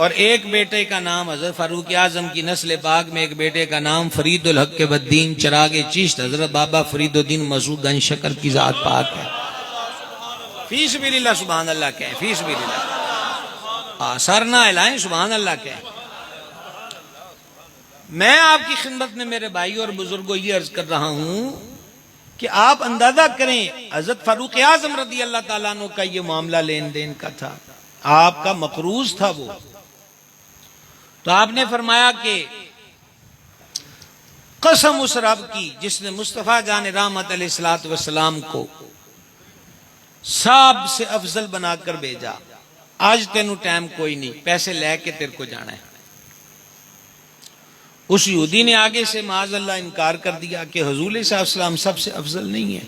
اور ایک بیٹے کا نام حضرت فاروق اعظم کی نسل پاک میں ایک بیٹے کا نام فرید الحق بدین چراغ چشت حضرت بابا فرید الدین مسعود گنج شکر کی ذات پاک ہے. فی سبیل اللہ سبحان اللہ کہیں, فی سبیل اللہ سر نہ ہلائیں, سبحان اللہ کہیں. میں آپ کی خدمت میں میرے بھائی اور بزرگوں یہ عرض کر رہا ہوں کہ آپ اندازہ کریں حضرت فاروق اعظم رضی اللہ تعالیٰ عنہ کا یہ معاملہ لین دین کا تھا, آپ کا مقروض تھا وہ. تو آپ نے فرمایا کہ قسم اس رب کی جس نے مصطفیٰ جان رحمت علیہ الصلوۃ والسلام کو سب سے افضل بنا کر بھیجا, آج تینوں ٹائم کوئی نہیں, پیسے لے کے تیرے کو جانا ہے. اس یہودی نے آگے سے معاذ اللہ انکار کر دیا کہ حضور صلی اللہ علیہ وسلم سب سے افضل نہیں ہے.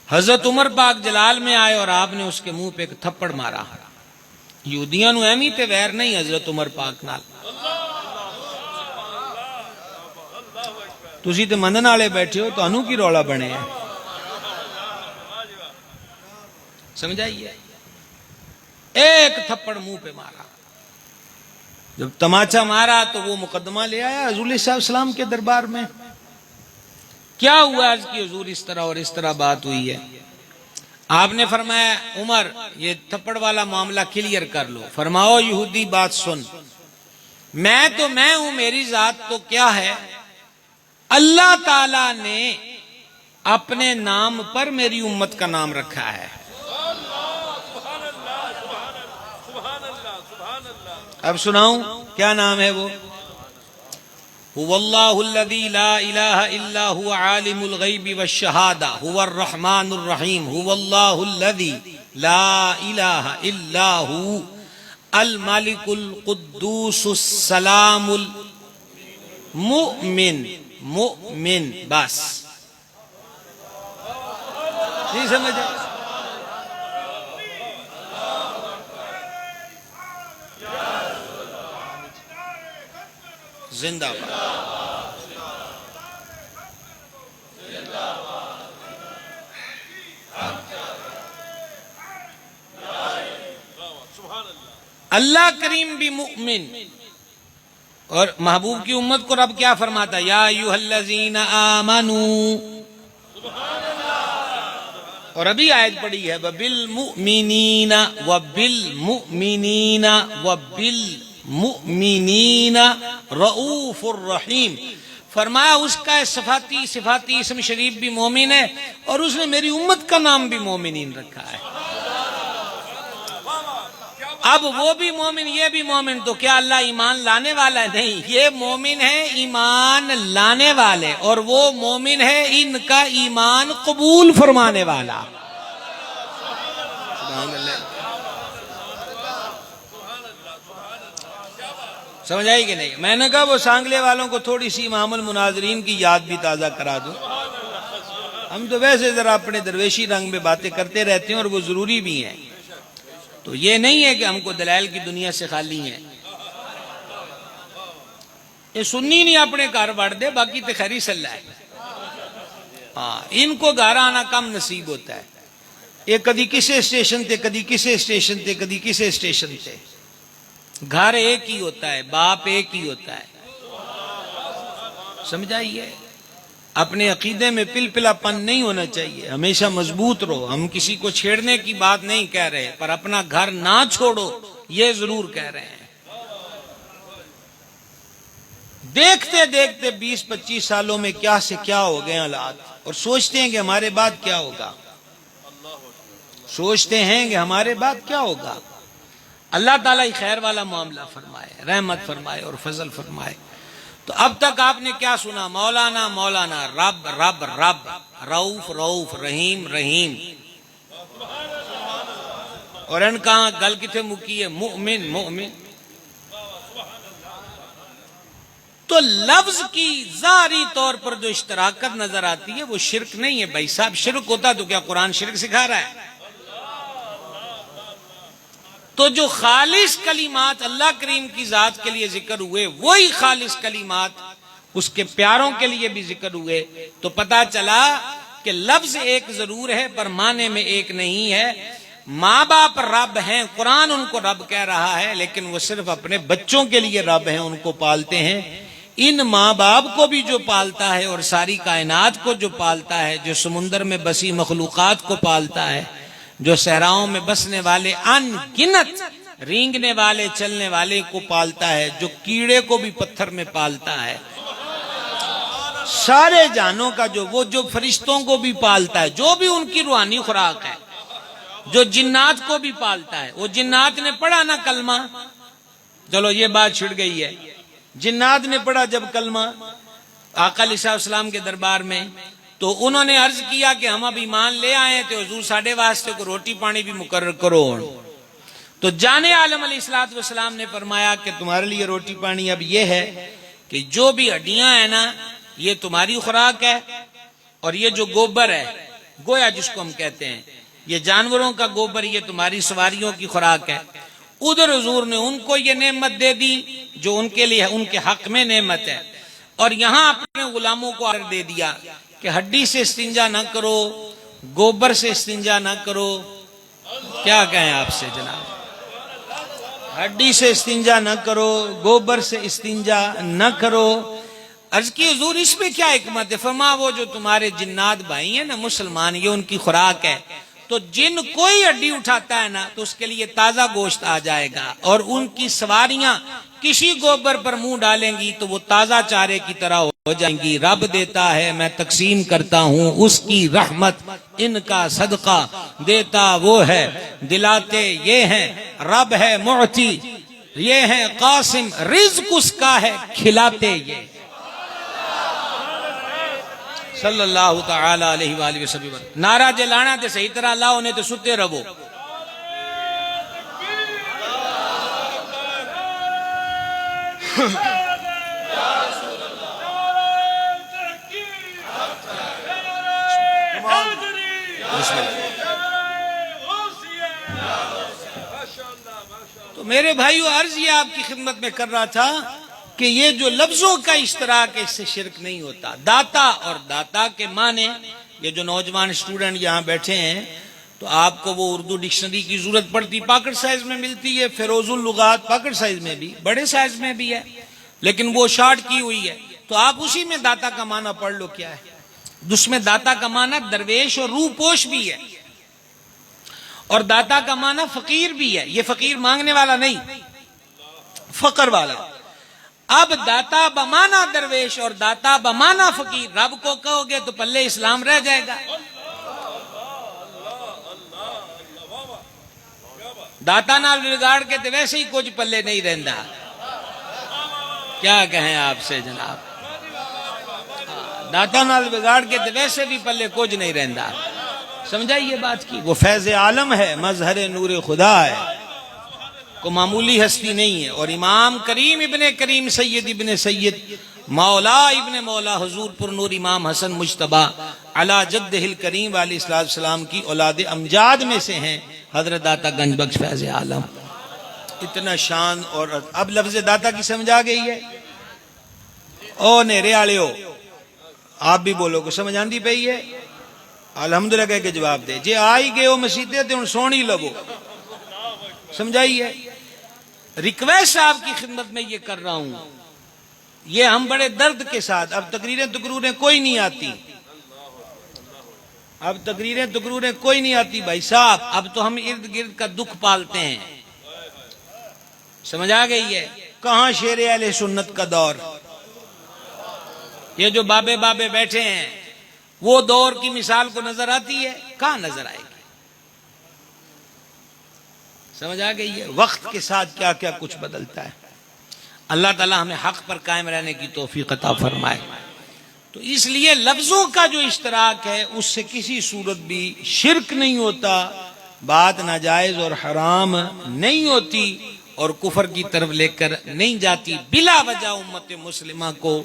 حضرت عمر پاک جلال میں آئے اور آپ نے اس کے منہ پہ ایک تھپڑ مارا. یہودیاں نو ایمی تے ویر نہیں حضرت عمر پاک نال, تسی تے منن والے بیٹھے ہو, تانوں کی رولا بنے ہیں, سمجھائیے. ایک تھپڑ منہ پہ مارا, جب تماچا مارا تو وہ مقدمہ لے آیا حضور صلی اللہ علیہ وسلم کے دربار میں. کیا ہوا عرض کی حضور اس طرح اور اس طرح بات ہوئی ہے. آپ نے فرمایا عمر یہ تھپڑ والا معاملہ کلیئر کر لو. فرماؤ یہودی بات سن, میں ہوں, میری ذات تو کیا ہے, اللہ تعالی نے اپنے نام پر میری امت کا نام رکھا ہے. اب سناؤں کیا نام ہے وہ, هو اللہ الذی لا الہ الا هو عالم الغیب والشہادہ هو الرحمن الرحیم هو اللہ الذی لا الہ الا هو الملک القدوس السلام المؤمن. مؤمن بس نہیں سمجھا. زندہ باد. اللہ کریم بھی مؤمن. اور محبوب کی امت کو رب کیا فرماتا, یا ایھا الذین آمنوا, اور ابھی آیت پڑھی ہے وبالمؤمنین وبالمؤمنین وبالمؤمنین رؤوف الرحیم. فرمایا اس کا صفاتی اسم شریف بھی مومن ہے, اور اس نے میری امت کا نام بھی مومنین رکھا ہے. اب وہ بھی مومن یہ بھی مومن, تو کیا اللہ ایمان لانے والا ہے؟ نہیں, یہ مومن ہے ایمان لانے والے, اور وہ مومن ہے ان کا ایمان قبول فرمانے والا. سمجھ آئی کہ نہیں؟ میں نے کہا وہ سانگلے والوں کو تھوڑی سی امام المناظرین کی یاد بھی تازہ کرا دوں. ہم تو ویسے ذرا اپنے درویشی رنگ میں باتیں کرتے رہتے ہیں, اور وہ ضروری بھی ہیں. تو یہ نہیں ہے کہ ہم کو دلائل کی دنیا سے خالی ہیں. یہ سنی نہیں اپنے گھر بڑھ دے, باقی تو خیری صلاح ہے. ہاں, ان کو گھر آنا کم نصیب ہوتا ہے. یہ کدی کسے اسٹیشن تے, کدی کسے اسٹیشن تے, کدی کسے اسٹیشن تے. گھر ایک ہی ہوتا ہے, باپ ایک ہی ہوتا ہے. سمجھائیے, اپنے عقیدے میں پلپلا پن نہیں ہونا چاہیے, ہمیشہ مضبوط رہو. ہم کسی کو چھیڑنے کی بات نہیں کہہ رہے, پر اپنا گھر نہ چھوڑو یہ ضرور کہہ رہے ہیں. دیکھتے دیکھتے 20-25 سالوں میں کیا سے کیا ہو گئے حالات, اور سوچتے ہیں کہ ہمارے بعد کیا ہوگا. سوچتے ہیں کہ ہمارے بعد کیا ہوگا. اللہ تعالیٰ خیر والا معاملہ فرمائے, رحمت فرمائے اور فضل فرمائے. تو اب تک آپ نے کیا سنا؟ مولانا مولانا, رب رب رب, رؤوف رؤوف, رحیم رحیم. اور ان کہاں گل کتنے مکی ہے؟ مؤمن مؤمن. تو لفظ کی ظاہری طور پر جو اشتراکت نظر آتی ہے وہ شرک نہیں ہے بھائی صاحب. شرک ہوتا تو کیا قرآن شرک سکھا رہا ہے؟ تو جو خالص کلمات اللہ کریم کی ذات کے لیے ذکر ہوئے, وہی خالص کلمات اس کے پیاروں کے لیے بھی ذکر ہوئے. تو پتا چلا کہ لفظ ایک ضرور ہے پر معنی میں ایک نہیں ہے. ماں باپ رب ہیں، قرآن ان کو رب کہہ رہا ہے، لیکن وہ صرف اپنے بچوں کے لیے رب ہیں، ان کو پالتے ہیں۔ ان ماں باپ کو بھی جو پالتا ہے اور ساری کائنات کو جو پالتا ہے، جو سمندر میں بسی مخلوقات کو پالتا ہے، جو صحراؤں میں بسنے والے ان گنت رینگنے والے چلنے والے کو پالتا ہے، جو کیڑے کو بھی پتھر میں پالتا ہے، سارے جانوں کا جو فرشتوں کو بھی پالتا ہے، جو بھی ان کی روحانی خوراک ہے، جو جنات کو بھی پالتا ہے۔ وہ جنات نے پڑھا نا کلمہ، چلو یہ بات چھڑ گئی ہے، جنات نے پڑھا جب کلمہ آقا علیہ السلام کے دربار میں، تو انہوں نے عرض کیا کہ ہم اب ایمان لے آئے تو حضور ساڑھے واسطے کو روٹی پانی بھی مقرر کرو۔ تو جان عالم علیہ السلام نے فرمایا کہ تمہارے لیے روٹی پانی اب یہ ہے کہ جو بھی ہڈیاں ہیں نا، یہ تمہاری خوراک ہے، اور یہ جو گوبر ہے، گویا جس کو ہم کہتے ہیں، یہ جانوروں کا گوبر، یہ تمہاری سواریوں کی خوراک ہے۔ ادھر حضور نے ان کو یہ نعمت دے دی جو ان کے لیے ان کے حق میں نعمت ہے، اور یہاں اپنے غلاموں کو آرڈر دے دیا کہ ہڈی سے استنجا نہ کرو، گوبر سے استنجا نہ کرو۔ کیا کہیں آپ سے جناب، ہڈی سے استنجا نہ کرو، گوبر سے استنجا نہ کرو۔ عرض کی حضور اس میں کیا حکمت ہے؟ فرما وہ جو تمہارے جنات بھائی ہیں نا مسلمان، یہ ان کی خوراک ہے، تو جن کوئی ہڈی اٹھاتا ہے نا تو اس کے لیے تازہ گوشت آ جائے گا، اور ان کی سواریاں کسی گوبر پر منہ ڈالیں گی تو وہ تازہ چارے کی طرح ہو جائیں گی۔ رب دیتا ہے میں تقسیم کرتا ہوں، اس کی رحمت ان کا صدقہ دیتا وہ ہے، دلاتے یہ ہیں رب ہے معطی، یہ ہے قاسم، رزق اس کا ہے کھلاتے یہ۔ صلی اللہ تعالی علیہ وآلہ وسلم۔ نعرہ جلانا تے صحیح طرح لاؤ، نہیں تو ستے رہو۔ تو میرے بھائیو، عرض یہ آپ کی خدمت میں کر رہا تھا کہ یہ جو لفظوں کا اشتراک ہے اس سے شرک نہیں ہوتا۔ داتا اور داتا کے معنی، یہ جو نوجوان اسٹوڈنٹ یہاں بیٹھے ہیں تو آپ کو وہ اردو ڈکشنری کی ضرورت پڑتی، پاکٹ سائز میں ملتی ہے، فیروز اللغات پاکٹ سائز میں بھی، بڑے سائز میں بھی ہے، لیکن وہ شارٹ کی ہوئی ہے، تو آپ اسی میں داتا کا معنی پڑھ لو کیا ہے۔ اس میں داتا کا معنی درویش اور روح پوش بھی ہے، اور داتا کا معنی فقیر بھی ہے۔ یہ فقیر مانگنے والا نہیں، فقر والا۔ اب داتا بمانا درویش اور داتا بمانا فقیر، رب کو کہو گے تو پلے اسلام رہ جائے گا۔ داتا نال بگاڑ کے تو ویسے ہی کچھ پلے نہیں رہندا۔ کیا کہیں آپ سے جناب، داتا نال بگاڑ کے تو ویسے بھی پلے کچھ نہیں رہندا۔ سمجھائیے بات کی، وہ فیض عالم ہے، مظہر نور خدا ہے، کو معمولی ہستی نہیں ہے۔ اور امام کریم ابن کریم سید ابن سید مولا ابن مولا حضور پر نور امام حسن مجتبی علی جدہ الکریم علیہ السلام کی اولاد امجاد میں سے ہیں حضرت داتا گنج بخش فیض عالم۔ اتنا شان، اور اب لفظ داتا کی سمجھ آ گئی ہے؟ او نیرے آلے ہو، آپ بھی بولو کو سمجھ آندی پئی ہے؟ الحمدللہ کہہ کے جواب دے جے آئی گئے ہو مسیطے تے ان سونی لگو۔ سمجھائیے، ریکویسٹ آپ کی خدمت میں یہ کر رہا ہوں، یہ ہم بڑے درد کے ساتھ، اب تقریریں کوئی نہیں آتی، اب تقریریں کوئی نہیں آتی بھائی صاحب، اب تو ہم ارد گرد کا دکھ پالتے ہیں۔ سمجھ آ گئی ہے؟ کہاں شیر اہل سنت کا دور؟ یہ جو بابے بابے بیٹھے ہیں، وہ دور کی مثال کو نظر آتی ہے؟ کہاں نظر آئے گی؟ سمجھ آ گئی ہے؟ وقت کے ساتھ کیا کیا کچھ بدلتا ہے۔ اللہ تعالی ہمیں حق پر قائم رہنے کی توفیق عطا فرمائے۔ تو اس لیے لفظوں کا جو اشتراک ہے اس سے کسی صورت بھی شرک نہیں ہوتا، بات ناجائز اور حرام نہیں ہوتی، اور کفر کی طرف لے کر نہیں جاتی۔ بلا وجہ امت مسلمہ کو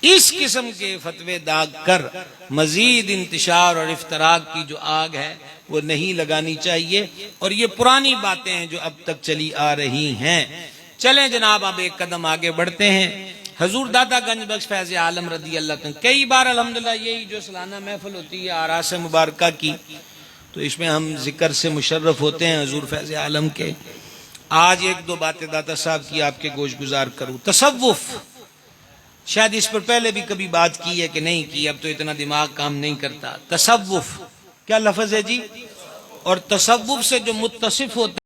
اس قسم کے فتوے داغ کر مزید انتشار اور افتراق کی جو آگ ہے وہ نہیں لگانی چاہیے، اور یہ پرانی باتیں ہیں جو اب تک چلی آ رہی ہیں۔ چلیں جناب اب ایک قدم آگے بڑھتے ہیں۔ حضور داتا گنج بخش فیض عالم رضی اللہ عنہ کئی بار الحمدللہ یہی جو سالانہ محفل ہوتی ہے آراس مبارکہ کی، تو اس میں ہم ذکر سے مشرف ہوتے ہیں حضور فیض عالم کے. آج ایک دو باتیں داتا صاحب کی آپ کے گوش گزار کروں. تصوف، شاید اس پر پہلے بھی کبھی بات کی ہے کہ نہیں کی، اب تو اتنا دماغ کام نہیں کرتا. تصوف کیا لفظ ہے جی؟ اور تصوف سے جو متصف ہوتے